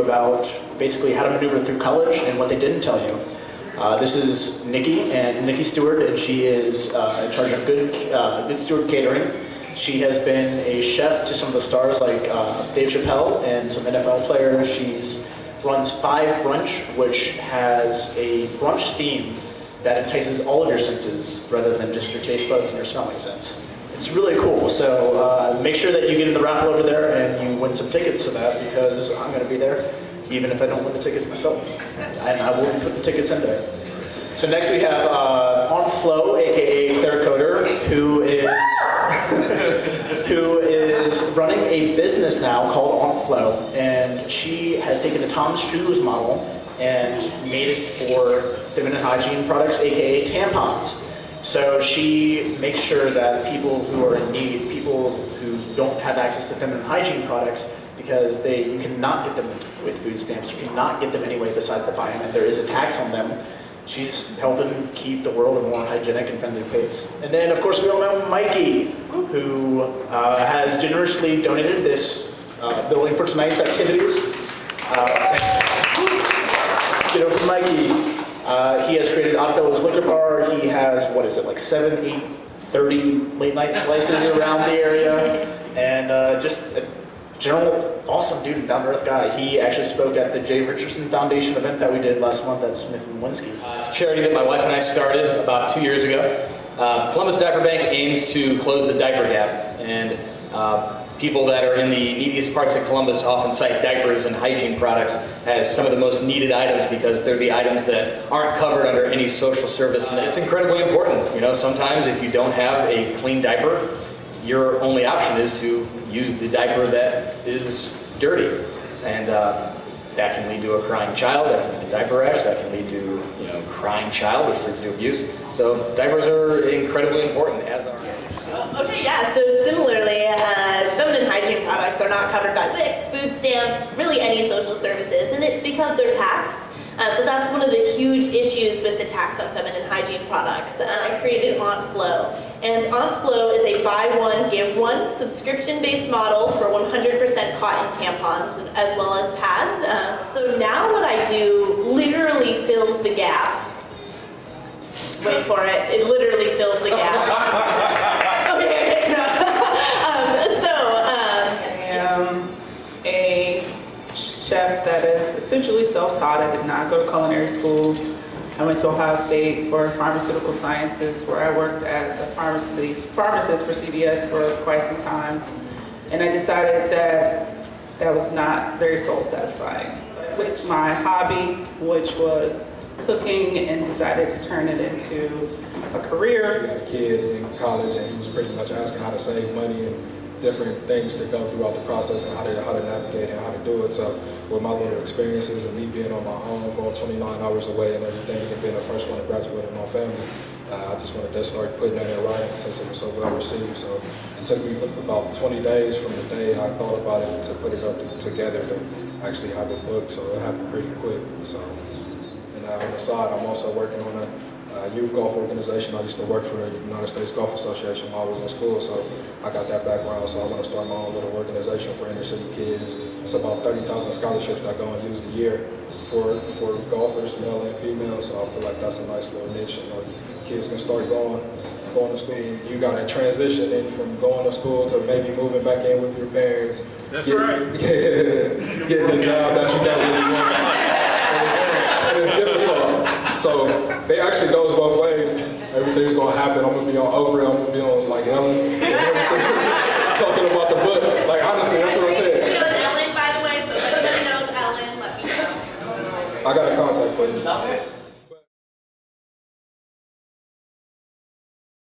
about basically how to maneuver through college and what they didn't tell you. This is Nikki Stewart, and she is in charge of Good Stewart Catering. She has been a chef to some of the stars like Dave Chappelle and some NFL players. She's runs Five Brunch, which has a brunch theme that entices all of your senses rather than just your taste buds and your smelling sense. It's really cool, so make sure that you get in the raffle over there and you win some tickets to that, because I'm going to be there, even if I don't win the tickets myself. And I will put the tickets in there. So next we have On Flo, aka Claire Coder, who is running a business now called On Flo, and she has taken the Tom's Shoes model and made it for feminine hygiene products, aka tampons. So she makes sure that people who are in need, people who don't have access to feminine hygiene products, because you cannot get them with food stamps, you cannot get them anyway besides to buy them, and there is a tax on them. She's helping keep the world a more hygienic and friendly place. And then, of course, we all know Mikey, who has generously donated this building for tonight's activities. Let's get over to Mikey. He has created Oddfellows Liquor Bar. He has, what is it, like 7, 8, 30 late night slices around the area. And just a general awesome dude and down-to-earth guy. He actually spoke at the J. Richardson Foundation event that we did last month at Smith & Winsky. It's a charity that my wife and I started about 2 years ago. Columbus Diaper Bank aims to close the diaper gap, and people that are in the neediest parts of Columbus often cite diapers and hygiene products as some of the most needed items, because they're the items that aren't covered under any social service. And it's incredibly important. You know, sometimes if you don't have a clean diaper, your only option is to use the diaper that is dirty. And that can lead to a crying child, that can lead to diaper rash, that can lead to, crying child, which leads to abuse. So diapers are incredibly important, as are... Okay, yeah, so similarly, feminine hygiene products are not covered by WIC, food stamps, really any social services, and it's because they're taxed. So that's one of the huge issues with the tax on feminine hygiene products. I created On Flo, and On Flo is a buy one, give one subscription-based model for 100% cotton tampons as well as pads. So now what I do literally fills the gap. Wait for it, it literally fills the gap. Okay, no. I am a chef that is essentially self-taught. I did not go to culinary school. I went to Ohio State for pharmaceutical sciences, where I worked as a pharmacist for CVS for quite some time. And I decided that that was not very soul satisfying. So I took my hobby, which was cooking, and decided to turn it into a career. We had a kid in college, and he was pretty much asking how to save money and different things to go throughout the process, and how to navigate and how to do it. So with my little experiences and me being on my own, going 29 hours away and everything, and being the first one to graduate in my family, I just wanted to start putting that in writing since it was so well received. So it took me about 20 days from the day I thought about it to put it up together to actually have a book. So it happened pretty quick. So, and on the side, I'm also working on a youth golf organization. I used to work for the United States Golf Association while I was in school, so I got that background. So I want to start my own little organization for inner city kids. It's about 30,000 scholarships that go unused a year for golfers, male and female. So I feel like that's a nice little niche. Kids can start going to school. You got to transition in from going to school to maybe moving back in with your parents. That's right. Getting the job that you don't really want. And it's difficult. So it actually goes both ways. Everything's gonna happen. I'm gonna be on Oprah. I'm gonna be on like Ellen, talking about the book. Like honestly, that's what I said. Ellen, by the way, so if anybody knows Ellen, let me know. I got a contact for you.